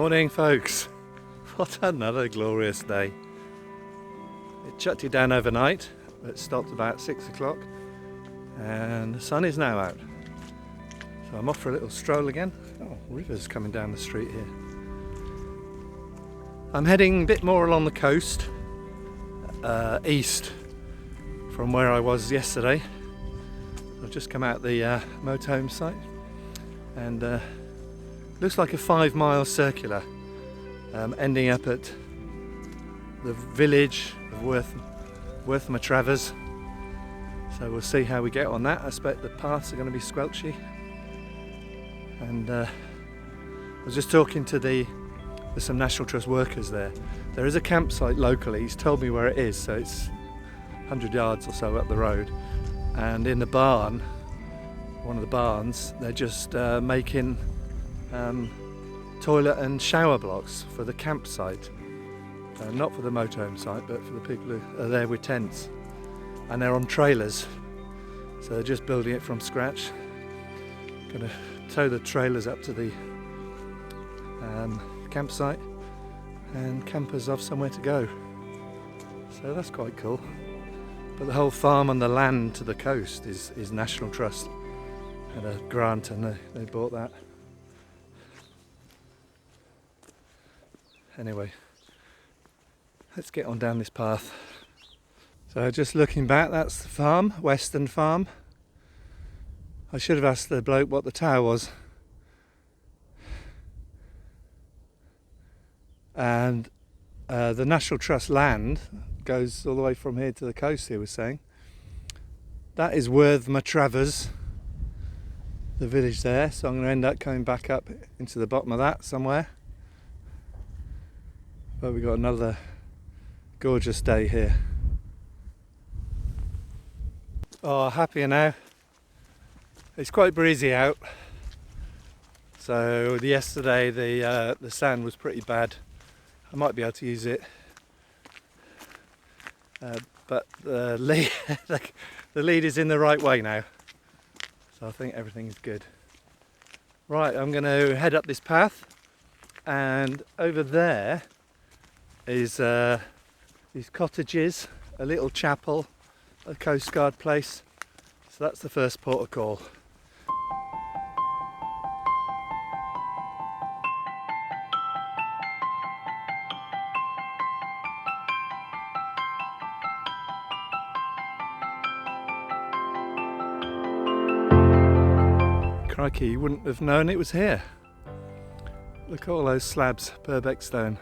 Morning folks, what another glorious day. It chucked it down overnight, but it stopped about 6 o'clock and the sun is now out. So I'm off for a little stroll again. Oh, river's coming down the street here. I'm heading a bit more along the coast, east from where I was yesterday. I've just come out the motorhome site and looks like a 5-mile circular ending up at the village of Worthmatravers. So we'll see how we get on that. I expect the paths are going to be squelchy. And I was just talking to there's some National Trust workers there. There is a campsite locally. He's told me where it is, so it's 100 yards or so up the road. And in the barn, one of the barns, they're just making toilet and shower blocks for the campsite. Not for the motorhome site, but for the people who are there with tents. And they're on trailers, so they're just building it from scratch. Gonna tow the trailers up to the campsite and campers off somewhere to go. So that's quite cool. But the whole farm and the land to the coast is National Trust. Had a grant and they bought that. Anyway, let's get on down this path. So just looking back, that's the farm, Weston Farm. I should have asked the bloke what the tower was. And the National Trust land goes all the way from here to the coast, he was saying. That is Worthmatravers, the village there. So I'm going to end up coming back up into the bottom of that somewhere. But we've got another gorgeous day here. Oh, happier now. It's quite breezy out. So yesterday the sand was pretty bad. I might be able to use it, but the lead is in the right way now. So I think everything's good. Right, I'm going to head up this path, and over there is these cottages, a little chapel, a coastguard place. So that's the first port of call. Crikey, you wouldn't have known it was here. Look at all those slabs, Purbeck stone.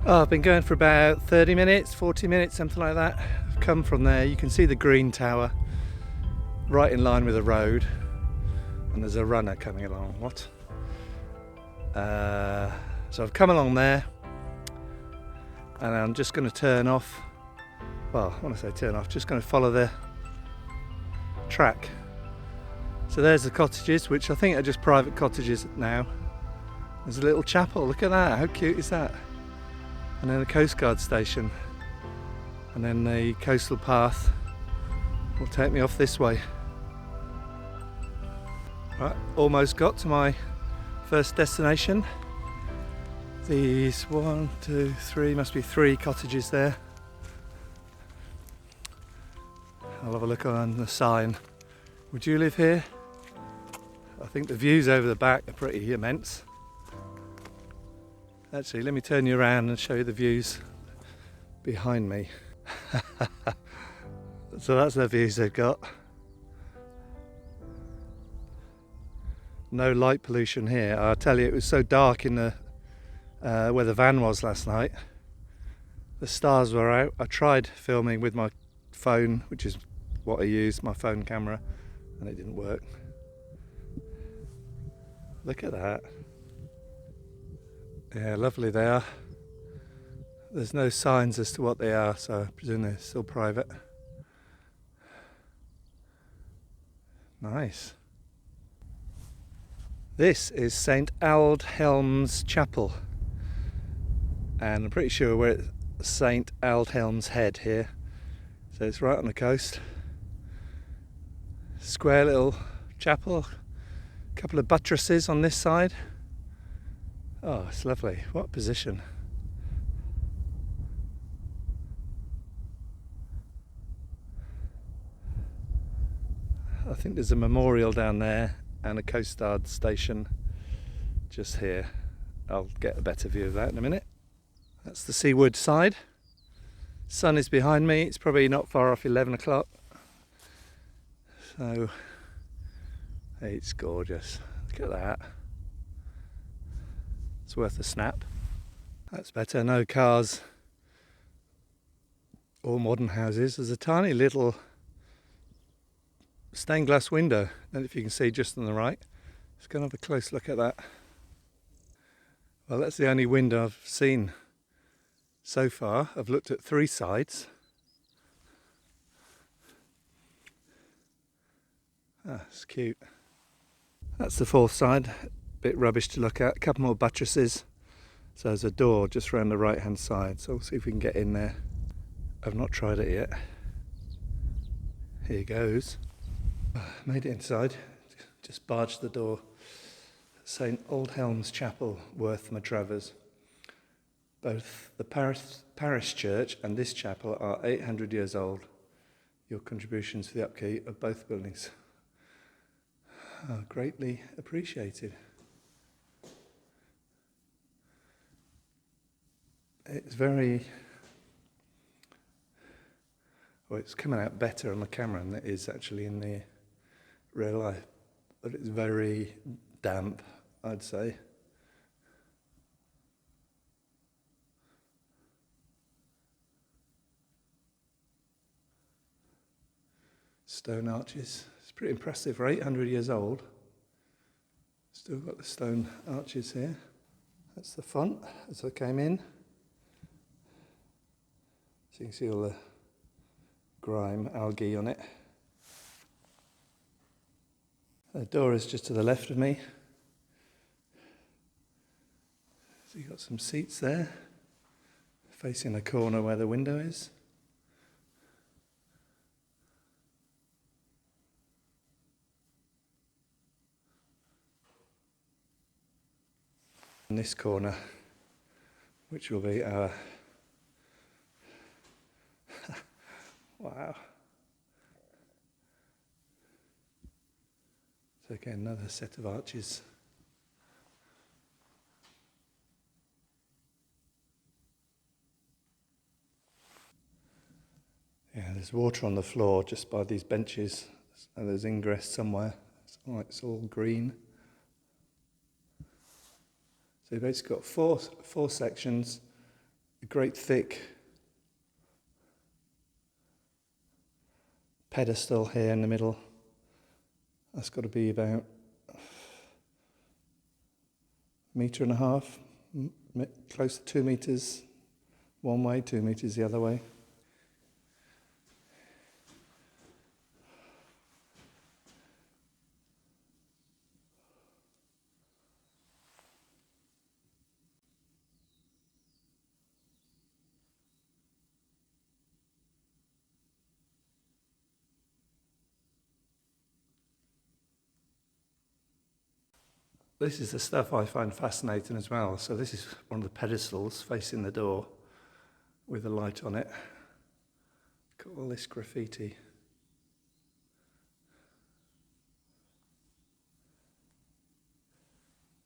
Oh, I've been going for about 30 minutes, 40 minutes, something like that. I've come from there. You can see the green tower right in line with the road, and there's a runner coming along. What? So I've come along there, and I'm just going to turn off. Well, when I say turn off, just going to follow the track. So there's the cottages, which I think are just private cottages now. There's a little chapel. Look at that. How cute is that? And then a coastguard station, and then the coastal path will take me off this way. Right, almost got to my first destination. These 1, 2, 3, must be 3 cottages there. I'll have a look on the sign. Would you live here? I think the views over the back are pretty immense. Actually, let me turn you around and show you the views behind me. So that's the views they've got. No light pollution here. I tell you, it was so dark in the where the van was last night. The stars were out. I tried filming with my phone, which is what I use, my phone camera, and it didn't work. Look at that. Yeah, lovely they are. There's no signs as to what they are, so I presume they're still private. Nice. This is St Aldhelm's Chapel, and I'm pretty sure we're at St Aldhelm's Head here. So it's right on the coast. Square little chapel, A couple of buttresses on this side. Oh, it's lovely. What a position. I think there's a memorial down there and a coastguard station just here. I'll get a better view of that in a minute. That's the seaward side. Sun is behind me. It's probably not far off 11 o'clock. So, it's gorgeous. Look at that. It's worth a snap. That's better. No cars or modern houses. There's a tiny little stained glass window. I don't know if you can see just on the right. Let's go and have a close look at that. Well, that's the only window I've seen so far. I've looked at 3 sides. Ah, it's cute. That's the 4th side. Bit rubbish to look at. A couple more buttresses. So there's a door just round the right hand side. So we'll see if we can get in there. I've not tried it yet. Here goes. Made it inside. Just barged the door. St Aldhelm's Chapel, Worth Matravers. Both the parish church and this chapel are 800 years old. Your contributions to the upkeep of both buildings are greatly appreciated. It's very... well, it's coming out better on the camera than it is actually in the real life. But it's very damp, I'd say. Stone arches. It's pretty impressive for 800 years old. Still got the stone arches here. That's the front as I came in. So you can see all the grime, algae on it. The door is just to the left of me. So you've got some seats there, facing the corner where the window is. In this corner, which will be our... wow. So again, another set of arches. Yeah, there's water on the floor just by these benches, and there's ingress somewhere. It's all green. So you've basically got four sections, a great thick pedestal here in the middle. That's got to be about 1.5 meters, close to 2 meters one way, 2 meters the other way. This is the stuff I find fascinating as well. So this is one of the pedestals facing the door with a light on it. Got all this graffiti.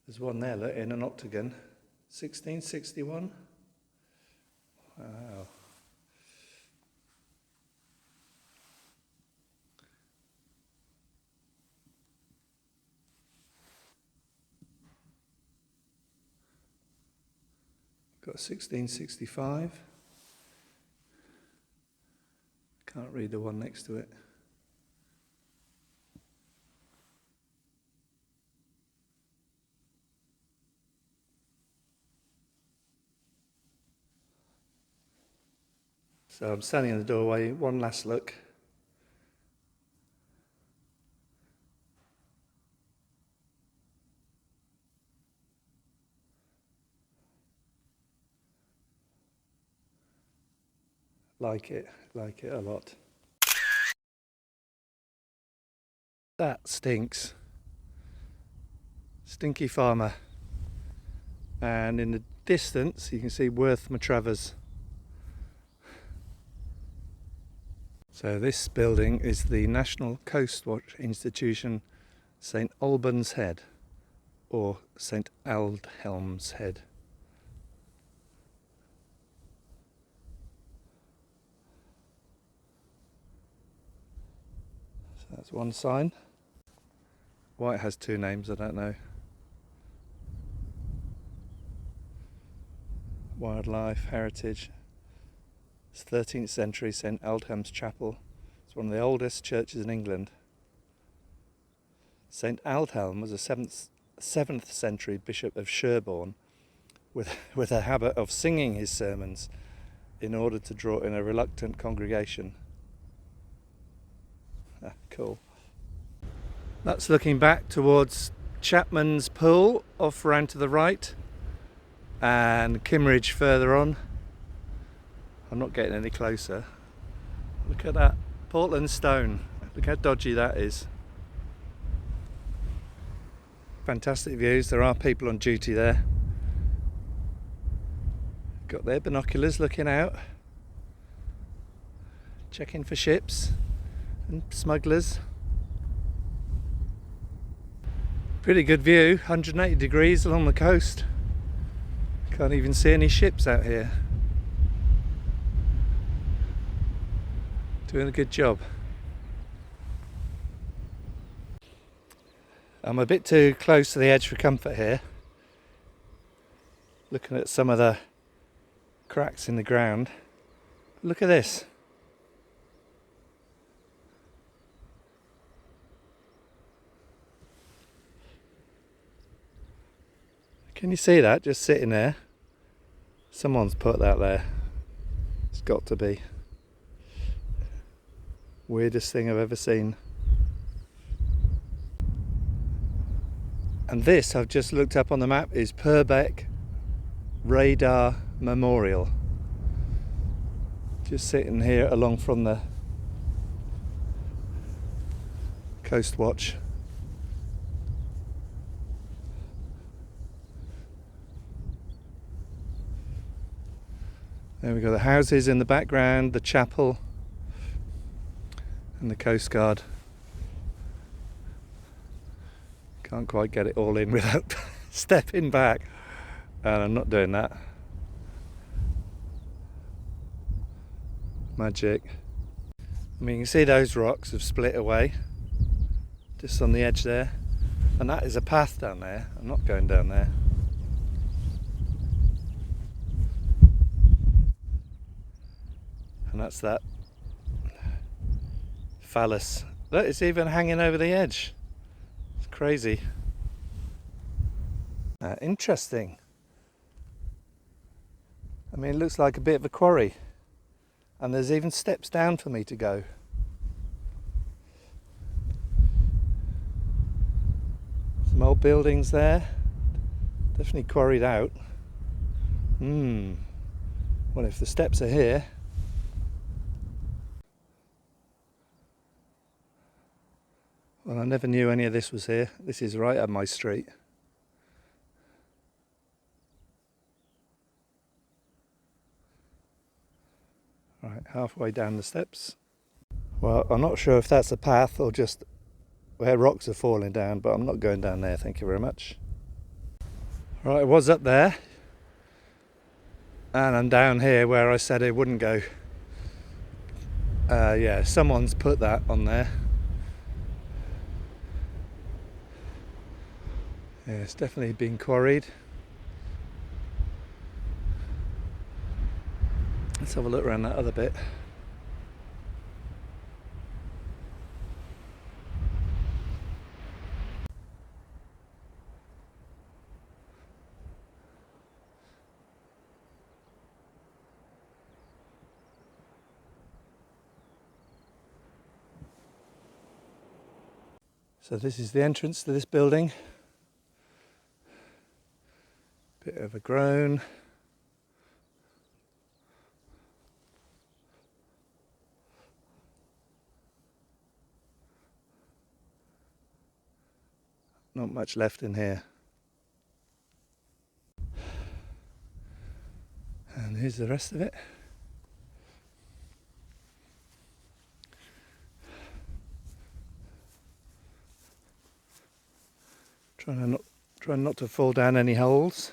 There's one there, look, in an octagon. 1661. Wow. Got 1665. Can't read the one next to it. So I'm standing in the doorway, one last look. Like it a lot. That stinks. Stinky Farmer, and in the distance you can see Worth Matravers. So this building is the National Coastwatch Institution, St Albans Head, or St Aldhelm's Head. So that's one sign. Why it has two names, I don't know. Wildlife, heritage. It's 13th century St Aldhelm's Chapel. It's one of the oldest churches in England. St Aldhelm was a 7th century bishop of Sherborne with a habit of singing his sermons in order to draw in a reluctant congregation. Cool. That's looking back towards Chapman's Pool off round to the right, and Kimmeridge further on. I'm not getting any closer. Look at that Portland stone. Look how dodgy that is. Fantastic views. There are people on duty there. Got their binoculars looking out, checking for ships and smugglers. Pretty good view, 180 degrees along the coast. Can't even see any ships out here. Doing a good job. I'm a bit too close to the edge for comfort here. Looking at some of the cracks in the ground. Look at this. Can you see that just sitting there? Someone's put that there. It's got to be. Weirdest thing I've ever seen. And this, I've just looked up on the map, is Purbeck Radar Memorial. Just sitting here along from the Coast Watch. There we go, the houses in the background, the chapel and the coastguard. Can't quite get it all in without stepping back, and I'm not doing that. Magic. I mean, you can see those rocks have split away just on the edge there, and that is a path down there. I'm not going down there. And that's that phallus. Look, it's even hanging over the edge. It's crazy. Interesting. I mean, it looks like a bit of a quarry. And there's even steps down for me to go. Some old buildings there. Definitely quarried out. Well, if the steps are here. Well, I never knew any of this was here. This is right up my street. Right, halfway down the steps. Well, I'm not sure if that's a path or just where rocks are falling down, but I'm not going down there, thank you very much. Right, I was up there, and I'm down here where I said I wouldn't go. Yeah, someone's put that on there. Yeah, it's definitely been quarried. Let's have a look around that other bit. So this is the entrance to this building. Bit of a groan. Not much left in here. here's the rest of it. Trying not to fall down any holes.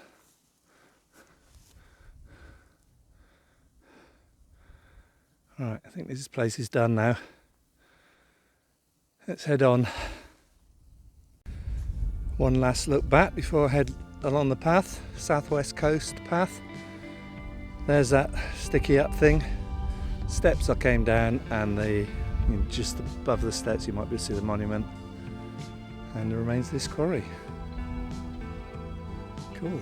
Right, I think this place is done now. Let's head on. One last look back before I head along the path, southwest coast path. There's that sticky up thing. Steps I came down, and just above the steps you might be able to see the monument. And the remains of this quarry. Cool.